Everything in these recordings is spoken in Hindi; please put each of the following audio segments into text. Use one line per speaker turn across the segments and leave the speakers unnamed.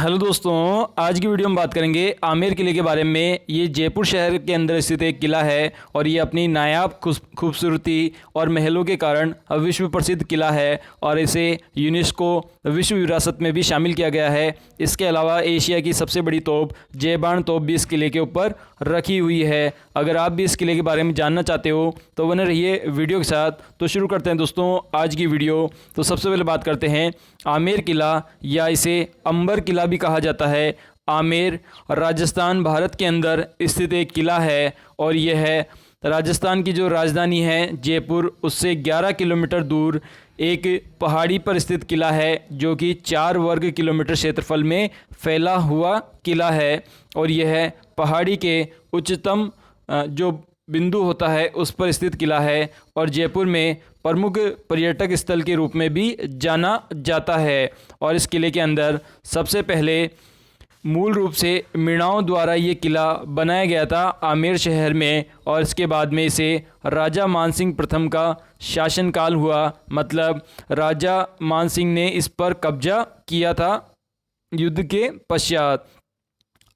हेलो दोस्तों, आज की वीडियो में बात करेंगे आमेर किले के बारे में। ये जयपुर शहर के अंदर स्थित एक किला है और ये अपनी नायाब खूबसूरती और महलों के कारण विश्व प्रसिद्ध किला है और इसे यूनेस्को विश्व विरासत में भी शामिल किया गया है। इसके अलावा एशिया की सबसे बड़ी तोप जयबान तोप भी इस किले के ऊपर रखी हुई है। अगर आप भी इस किले के बारे में जानना चाहते हो तो बने रहिए वीडियो के साथ। तो शुरू करते हैं दोस्तों आज की वीडियो। तो सबसे पहले बात करते हैं आमेर किला, या इसे अंबर किला भी कहा जाता है। आमेर राजस्थान भारत के अंदर स्थित एक किला है और यह है राजस्थान की जो राजधानी है जयपुर, उससे 11 किलोमीटर दूर एक पहाड़ी पर स्थित किला है जो कि 4 वर्ग किलोमीटर क्षेत्रफल में फैला हुआ किला है। और यह पहाड़ी के उच्चतम जो बिंदु होता है उस पर स्थित किला है और जयपुर में प्रमुख पर्यटक स्थल के रूप में भी जाना जाता है। और इस किले के अंदर सबसे पहले मूल रूप से मीणाओं द्वारा ये किला बनाया गया था आमेर शहर में, और इसके बाद में इसे राजा मानसिंह प्रथम का शासनकाल हुआ। मतलब राजा मानसिंह ने इस पर कब्जा किया था युद्ध के पश्चात।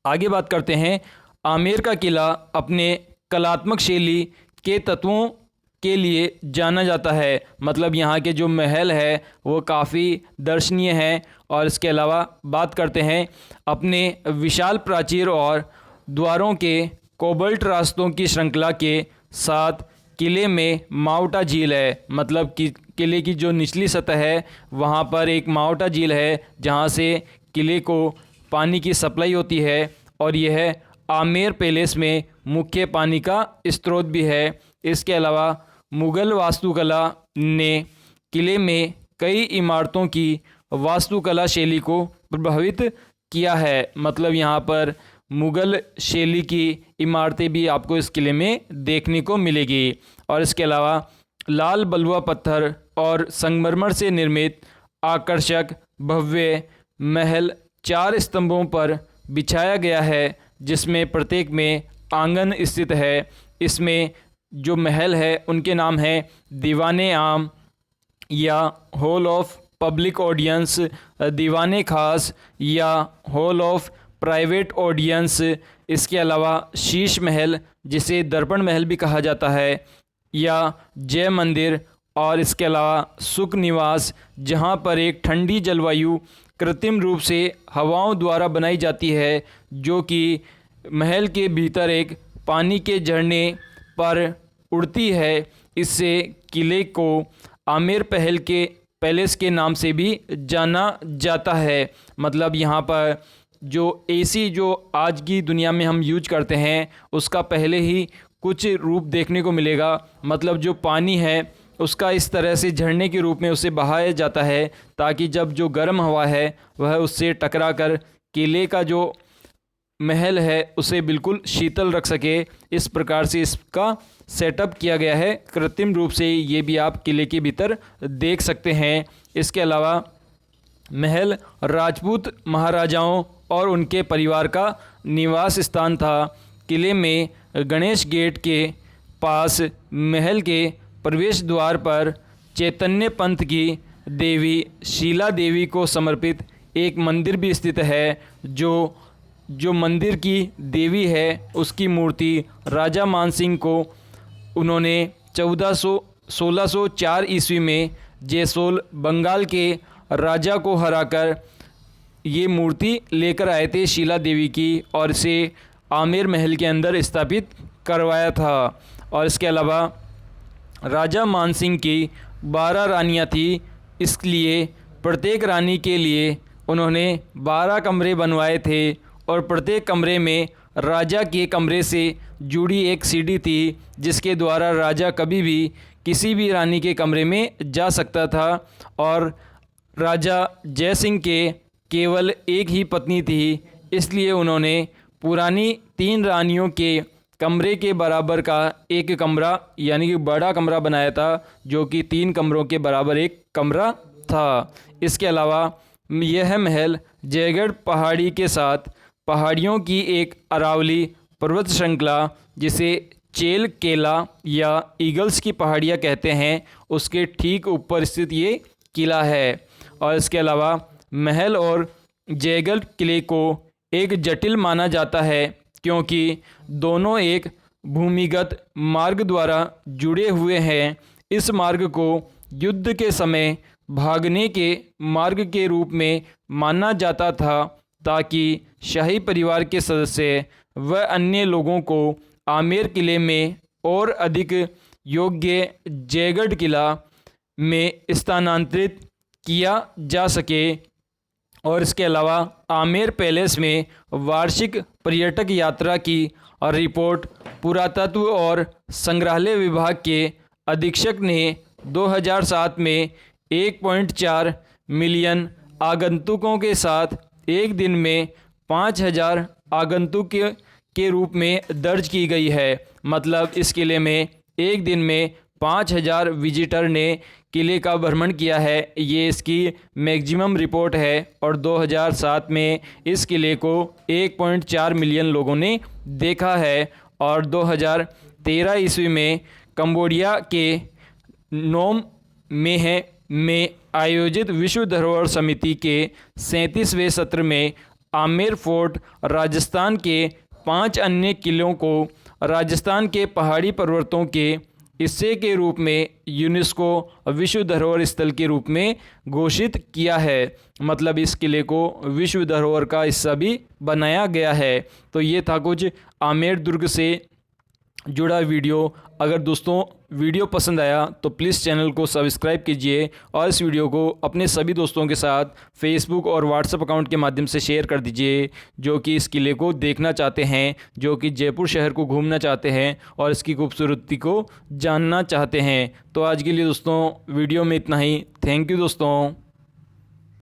आगे बात करते हैं, आमेर का किला अपने कलात्मक शैली के तत्वों के लिए जाना जाता है। मतलब यहाँ के जो महल है वो काफ़ी दर्शनीय हैं। और इसके अलावा बात करते हैं अपने विशाल प्राचीर और द्वारों के कोबल्ट रास्तों की श्रृंखला के साथ किले में मावटा झील है। मतलब कि किले की जो निचली सतह है वहाँ पर एक मावटा झील है जहाँ से किले को पानी की सप्लाई होती है और यह आमेर पैलेस में मुख्य पानी का स्रोत भी है। इसके अलावा मुग़ल वास्तुकला ने किले में कई इमारतों की वास्तुकला शैली को प्रभावित किया है। मतलब यहाँ पर मुग़ल शैली की इमारतें भी आपको इस किले में देखने को मिलेगी। और इसके अलावा लाल बलुआ पत्थर और संगमरमर से निर्मित आकर्षक भव्य महल 4 स्तंभों पर बिछाया गया है जिसमें प्रत्येक में आंगन स्थित है। इसमें जो महल है उनके नाम है दीवाने आम या हॉल ऑफ पब्लिक ऑडियंस, दीवाने खास या हॉल ऑफ प्राइवेट ऑडियंस। इसके अलावा शीश महल जिसे दर्पण महल भी कहा जाता है, या जय मंदिर। और इसके अलावा सुख निवास जहाँ पर एक ठंडी जलवायु कृत्रिम रूप से हवाओं द्वारा बनाई जाती है जो कि महल के भीतर एक पानी के झरने पर उड़ती है। इससे किले को आमेर पैलेस के नाम से भी जाना जाता है। मतलब यहाँ पर जो एसी जो आज की दुनिया में हम यूज करते हैं उसका पहले ही कुछ रूप देखने को मिलेगा। मतलब जो पानी है उसका इस तरह से झरने के रूप में उसे बहाया जाता है ताकि जब जो गर्म हवा है वह उससे टकरा कर किले का जो महल है उसे बिल्कुल शीतल रख सके। इस प्रकार से इसका सेटअप किया गया है कृत्रिम रूप से। ये भी आप किले के भीतर देख सकते हैं। इसके अलावा महल राजपूत महाराजाओं और उनके परिवार का निवास स्थान था। किले में गणेश गेट के पास महल के प्रवेश द्वार पर चैतन्य पंथ की देवी शीला देवी को समर्पित एक मंदिर भी स्थित है। जो मंदिर की देवी है उसकी मूर्ति राजा मानसिंह को उन्होंने 1604 ईस्वी में जैसोल बंगाल के राजा को हराकर ये मूर्ति लेकर आए थे शीला देवी की, और इसे आमेर महल के अंदर स्थापित करवाया था। और इसके अलावा राजा मानसिंह की 12 रानियाँ थी, इसलिए प्रत्येक रानी के लिए उन्होंने 12 कमरे बनवाए थे और प्रत्येक कमरे में राजा के कमरे से जुड़ी एक सीढ़ी थी जिसके द्वारा राजा कभी भी किसी भी रानी के कमरे में जा सकता था। और राजा जय सिंह के केवल एक ही पत्नी थी, इसलिए उन्होंने पुरानी 3 रानियों के कमरे के बराबर का एक कमरा यानी कि बड़ा कमरा बनाया था जो कि 3 कमरों के बराबर एक कमरा था। इसके अलावा यह महल जयगढ़ पहाड़ी के साथ पहाड़ियों की एक अरावली पर्वत श्रृंखला जिसे चेल केला या ईगल्स की पहाड़ियाँ कहते हैं उसके ठीक ऊपर स्थित ये किला है। और इसके अलावा महल और जयगढ़ किले को एक जटिल माना जाता है, क्योंकि दोनों एक भूमिगत मार्ग द्वारा जुड़े हुए हैं। इस मार्ग को युद्ध के समय भागने के मार्ग के रूप में माना जाता था, ताकि शाही परिवार के सदस्य व अन्य लोगों को आमेर किले में और अधिक योग्य जयगढ़ किला में स्थानांतरित किया जा सके। और इसके अलावा आमेर पैलेस में वार्षिक पर्यटक यात्रा की रिपोर्ट पुरातत्व और संग्रहालय विभाग के अधीक्षक ने 2007 में 1.4 मिलियन आगंतुकों के साथ एक दिन में 5000 आगंतुक के रूप में दर्ज की गई है। मतलब इस किले में एक दिन में 5000 विजिटर ने किले का भ्रमण किया है। ये इसकी मैक्सिमम रिपोर्ट है और 2007 में इस किले को 1.4 मिलियन लोगों ने देखा है। और 2013 ईस्वी में कंबोडिया के नोम में आयोजित विश्व धरोहर समिति के 37वें सत्र में आमेर फोर्ट राजस्थान के 5 अन्य किलों को राजस्थान के पहाड़ी पर्वतों के हिस्से के रूप में यूनेस्को विश्व धरोहर स्थल के रूप में घोषित किया है। मतलब इस किले को विश्व धरोहर का हिस्सा भी बनाया गया है। तो ये था कुछ आमेर दुर्ग से जुड़ा वीडियो। अगर दोस्तों वीडियो पसंद आया तो प्लीज़ चैनल को सब्सक्राइब कीजिए और इस वीडियो को अपने सभी दोस्तों के साथ फेसबुक और व्हाट्सएप अकाउंट के माध्यम से शेयर कर दीजिए, जो कि इस किले को देखना चाहते हैं, जो कि जयपुर शहर को घूमना चाहते हैं और इसकी खूबसूरती को जानना चाहते हैं। तो आज के लिए दोस्तों वीडियो में इतना ही। थैंक यू दोस्तों।